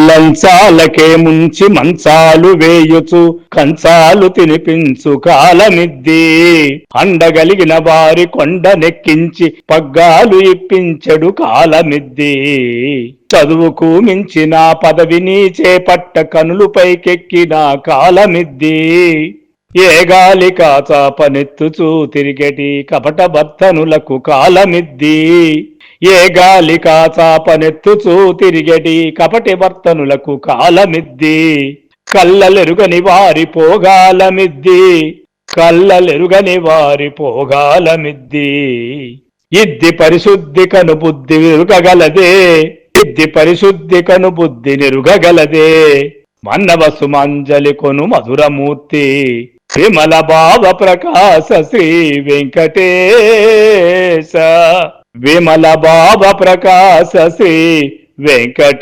లంచాలకే ముంచి మంచాలు వేయుచు కంచాలు తినిపించు కాలమిద్ది. అండగలిగిన వారి కొండ నెక్కించి పగ్గాలు ఇప్పించెడు కాలమిద్ది. చదువుకు మించిన పదవిని చేపట్ట కనులు పైకెక్కిన కాలమిద్ది. ఏ గాలి కాచాపనెత్తుచూ తిరిగటి కపట భర్తనులకు కాలమిద్ది. ఏ గాలి కాచాపనెత్తుచూ తిరిగటి కపటి భర్తనులకు కాలమిద్ది. కళ్ళలెరుగని వారి పోగాలమిద్ది. కళ్ళలెరుగని వారి పోగాలమిద్ది. ఇద్ది పరిశుద్ధి కను బుద్ధి విరుగగలదే. ఇద్ది పరిశుద్ధి కను బుద్ధి నిరుగగలదే. మన్నవసు మంజలి కొను మధురమూర్తి విమల భావ ప్రకాశ శ్రీ వెంకటేశ. విమల భావ ప్రకాశ శ్రీ వెంకటేశ.